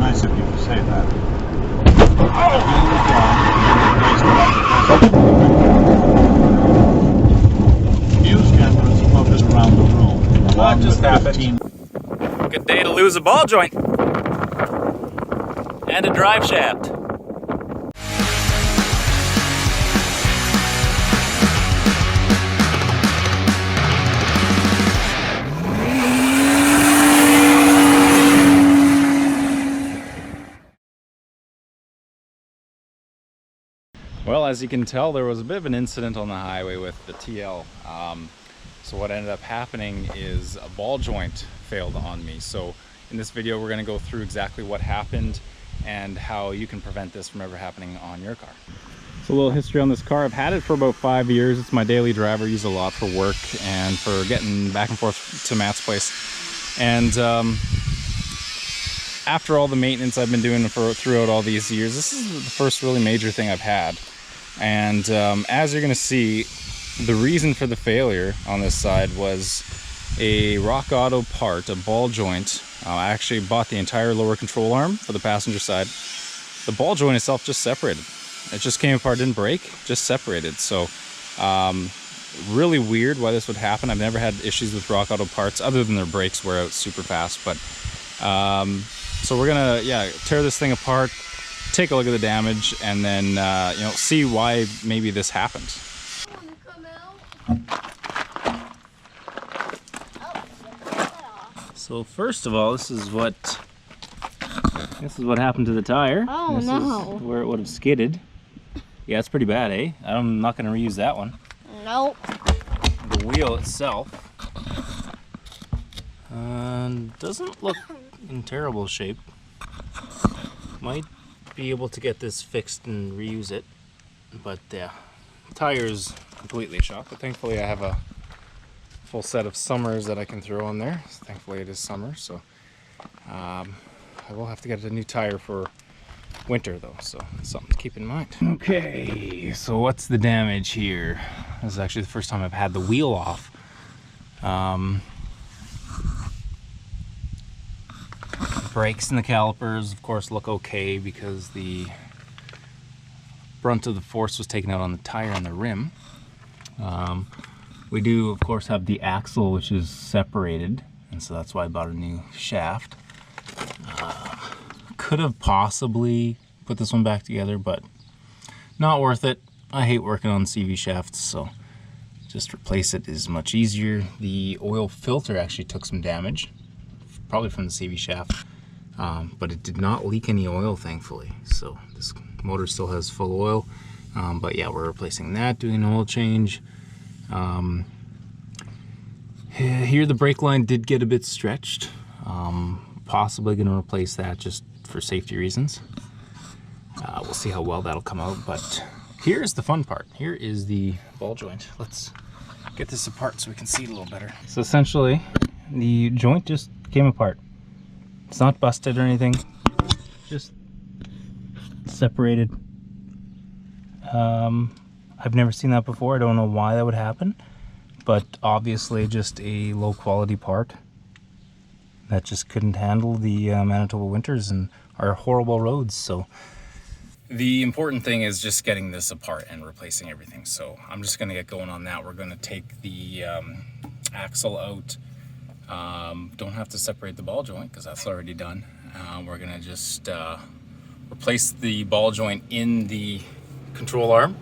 nice of you to say that. News cameras focused around the room. What just happened? Good day to lose a ball joint. And a drive shaft. Well, as you can tell, there was a bit of an incident on the highway with the TL. So what ended up happening is a ball joint failed on me. So in this video, we're going to go through exactly what happened and how you can prevent this from ever happening on your car. So a little history on this car. I've had it for about 5 years. It's my daily driver. I use it a lot for work and for getting back and forth to Matt's place. And after all the maintenance I've been doing throughout all these years, this is the first really major thing I've had. And as you're going to see, the reason for the failure on this side was a Rock Auto part, a ball joint. I actually bought the entire lower control arm for the passenger side. The ball joint itself just separated. It just came apart, didn't break, just separated. So really weird why this would happen. I've never had issues with Rock Auto parts other than their brakes wear out super fast. But so we're gonna tear this thing apart, take a look at the damage, and then you know, see why maybe this happened. So first of all, this is what happened to the tire. Oh, this no. is where it would have skidded. Yeah, it's pretty bad, eh? I'm not going to reuse that one. Nope. The wheel itself doesn't look in terrible shape. Might be able to get this fixed and reuse it, but yeah, the tire is completely shot. But thankfully I have a full set of summers that I can throw on there. Thankfully it is summer, so I will have to get a new tire for winter though, so it's something to keep in mind. Okay, so what's the damage here? This is actually the first time I've had the wheel off. Brakes and the calipers, of course, look okay because the brunt of the force was taken out on the tire and the rim. We do, of course, have the axle, which is separated, and so that's why I bought a new shaft. Could have possibly put this one back together, but not worth it. I hate working on CV shafts, so just replace it is much easier. The oil filter actually took some damage, probably from the CV shaft, but it did not leak any oil, thankfully. So this motor still has full oil, but yeah, we're replacing that, doing an oil change. Here the brake line did get a bit stretched. Possibly going to replace that just for safety reasons. We'll see how well that'll come out, but here's the fun part. Here is the ball joint. Let's get this apart so we can see it a little better. So essentially, the joint just came apart. It's not busted or anything, just separated. I've never seen that before. I don't know why that would happen, but obviously just a low quality part that just couldn't handle the Manitoba winters and our horrible roads. So the important thing is just getting this apart and replacing everything. So I'm just gonna get going on that. We're gonna take the axle out. Don't have to separate the ball joint because that's already done. We're gonna just replace the ball joint in the control arm.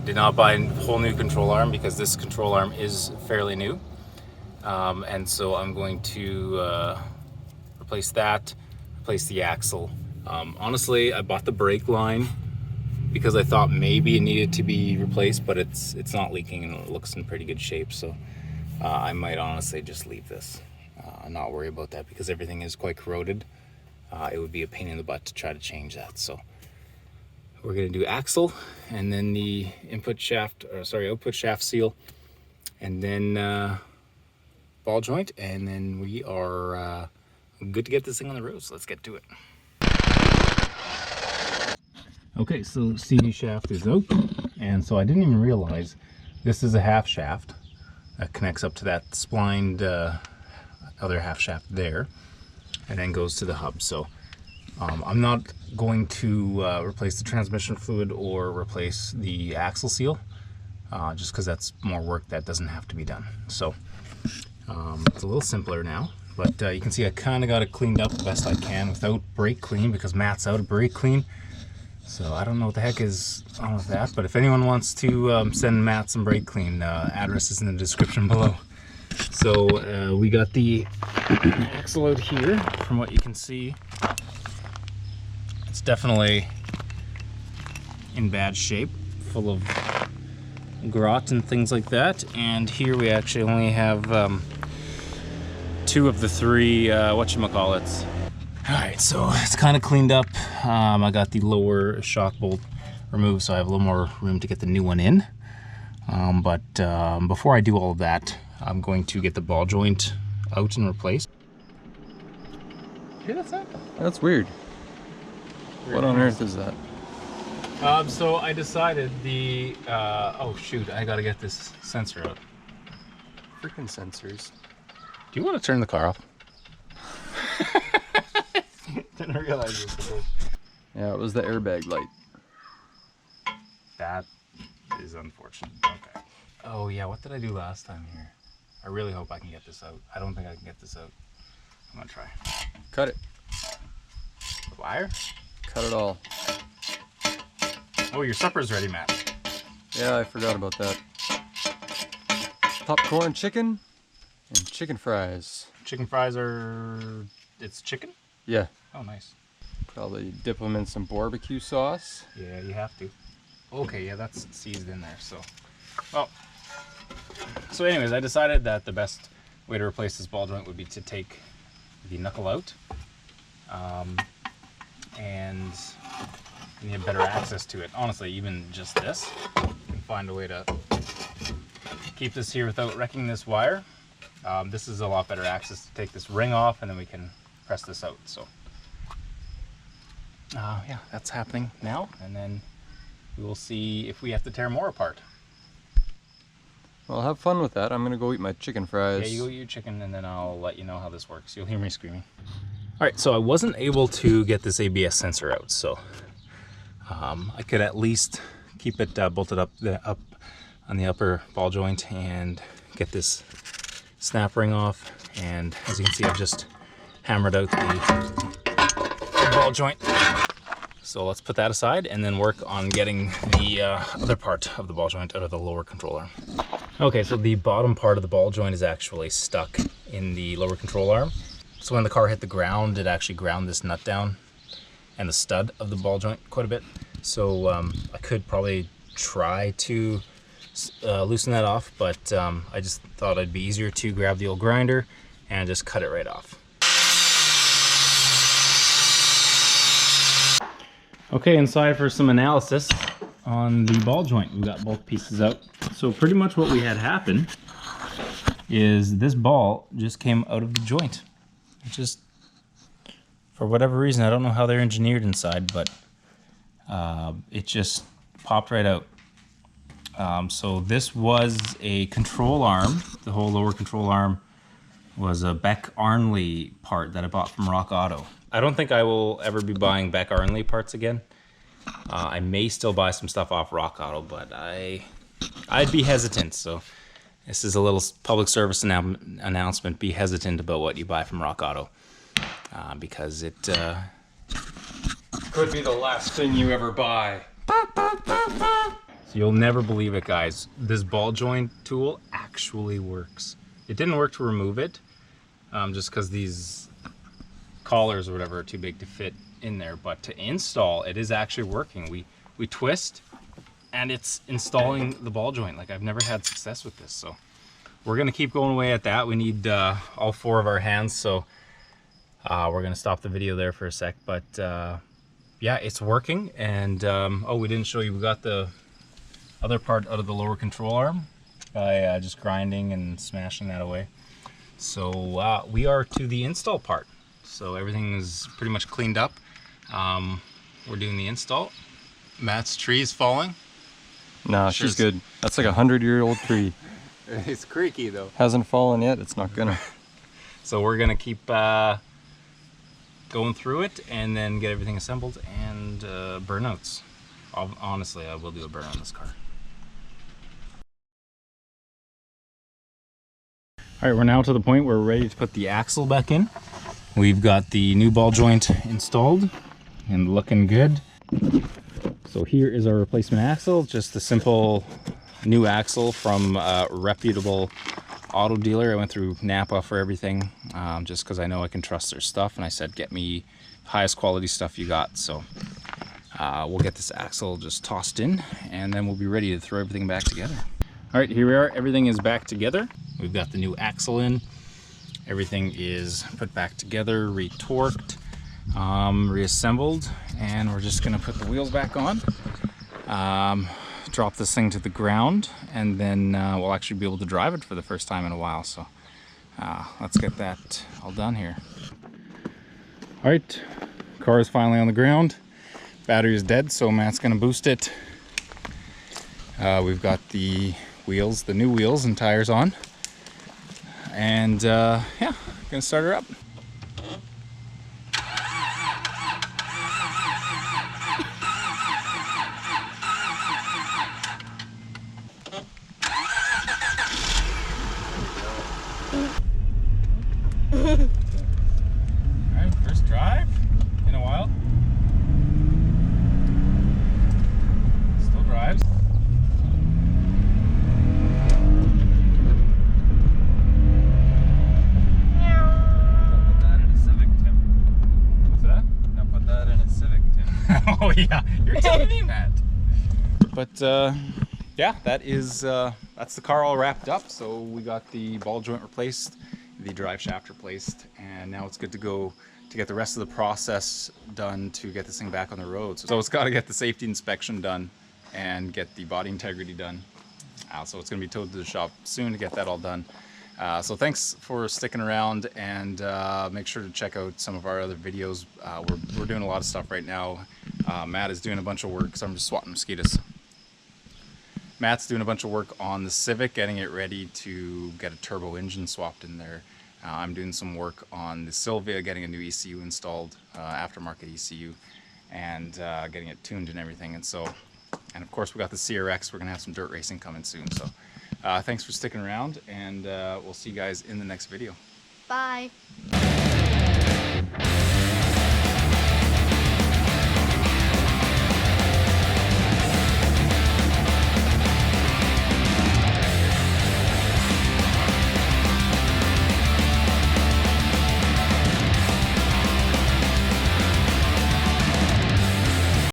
Did not buy a whole new control arm because this control arm is fairly new. And so I'm going to replace that, replace the axle. Honestly, I bought the brake line because I thought maybe it needed to be replaced, but it's not leaking and it looks in pretty good shape. So I might honestly just leave this and not worry about that because everything is quite corroded. It would be a pain in the butt to try to change that. So we're going to do axle and then the output shaft seal, and then ball joint, and then we are good to get this thing on the road. So let's get to it. Okay, so CV shaft is out, and so I didn't even realize this is a half shaft that connects up to that splined other half shaft there, and then goes to the hub. So I'm not going to replace the transmission fluid or replace the axle seal, just because that's more work that doesn't have to be done. So it's a little simpler now, but you can see I kind of got it cleaned up the best I can without brake clean, because Matt's out of brake clean. So I don't know what the heck is on with that, but if anyone wants to send Matt some brake clean, address is in the description below. So we got the axle out here. From what you can see, it's definitely in bad shape, full of grot and things like that. And here we actually only have 2 of the 3 whatchamacallits. Alright, so it's kind of cleaned up. I got the lower shock bolt removed, so I have a little more room to get the new one in. But before I do all of that, I'm going to get the ball joint out and replaced. Hear that sound? That's weird. What on earth is that? So I decided the, oh shoot, I gotta get this sensor out. Freaking sensors. Do you want to turn the car off? Didn't realize this. Yeah, it was the airbag light. That is unfortunate. Okay. Oh yeah, what did I do last time here? I really hope I can get this out. I don't think I can get this out. I'm gonna try. Cut it. The wire? Cut it all. Oh, your supper's ready, Matt. Yeah, I forgot about that. Popcorn chicken and chicken fries. Chicken fries are... it's chicken? Yeah. Oh, nice. Probably dip them in some barbecue sauce. Yeah, you have to. Okay, yeah, that's seasoned in there, so... Well, so anyways, I decided that the best way to replace this ball joint would be to take the knuckle out. And you have better access to it. Honestly, even just this, you can find a way to keep this here without wrecking this wire. This is a lot better access to take this ring off, and then we can press this out. So yeah, that's happening now, and then we will see if we have to tear more apart. Well, have fun with that. I'm gonna go eat my chicken fries. Yeah, you go eat your chicken, and then I'll let you know how this works. You'll hear me screaming. All right, so I wasn't able to get this ABS sensor out, so I could at least keep it bolted up on the upper ball joint and get this snap ring off. And as you can see, I've just hammered out the ball joint. So let's put that aside and then work on getting the other part of the ball joint out of the lower control arm. Okay, so the bottom part of the ball joint is actually stuck in the lower control arm. So when the car hit the ground, it actually ground this nut down and the stud of the ball joint quite a bit. So I could probably try to loosen that off, but I just thought it'd be easier to grab the old grinder and just cut it right off. Okay, inside for some analysis on the ball joint. We got both pieces out. So pretty much what we had happen is this ball just came out of the joint. It just, for whatever reason, I don't know how they're engineered inside, but it just popped right out. So this was a control arm. The whole lower control arm was a Beck Arnley part that I bought from Rock Auto. I don't think I will ever be buying Beck Arnley parts again. I may still buy some stuff off Rock Auto, but I'd be hesitant. So this is a little public service announcement. Be hesitant about what you buy from Rock Auto, because it could be the last thing you ever buy. So you'll never believe it, guys. This ball joint tool actually works. It didn't work to remove it, just because these collars or whatever are too big to fit in there, but to install it is actually working. We twist and it's installing the ball joint. Like, I've never had success with this, so we're gonna keep going away at that. We need all 4 of our hands, so we're gonna stop the video there for a sec. But yeah, it's working. And oh, we didn't show you, we got the other part out of the lower control arm by just grinding and smashing that away. So we are to the install part. So everything is pretty much cleaned up. We're doing the install. Matt's tree is falling. Nah, she's good. That's like a 100-year-old tree. It's creaky though. Hasn't fallen yet. It's not gonna. So we're gonna keep going going through it and then get everything assembled and burnouts. Honestly, I will do a burn on this car. All right, we're now to the point where we're ready to put the axle back in. We've got the new ball joint installed and looking good. So here is our replacement axle, just a simple new axle from a reputable auto dealer. I went through Napa for everything, just because I know I can trust their stuff, and I said get me highest quality stuff you got. So we'll get this axle just tossed in and then we'll be ready to throw everything back together. All right, here we are. Everything is back together. We've got the new axle in. Everything is put back together, retorqued, reassembled, and we're just gonna put the wheels back on, drop this thing to the ground, and then we'll actually be able to drive it for the first time in a while. So let's get that all done here. All right, car is finally on the ground. Battery is dead, so Matt's gonna boost it. We've got the wheels, the new wheels and tires on, and yeah, gonna start her up. Alright, first drive in a while. Still drives. Oh yeah, you're telling me, Matt. But yeah, that's the car all wrapped up. So we got the ball joint replaced, the drive shaft replaced, and now it's good to go to get the rest of the process done to get this thing back on the road. So it's got to get the safety inspection done and get the body integrity done. So it's going to be towed to the shop soon to get that all done. So thanks for sticking around, and make sure to check out some of our other videos. We're doing a lot of stuff right now. Matt is doing a bunch of work, so I'm just swatting mosquitoes. Matt's doing a bunch of work on the Civic, getting it ready to get a turbo engine swapped in there. I'm doing some work on the Sylvia, getting a new ECU installed, aftermarket ECU, and getting it tuned and everything. And of course we got the CRX. We're gonna have some dirt racing coming soon. So thanks for sticking around, and we'll see you guys in the next video. Bye.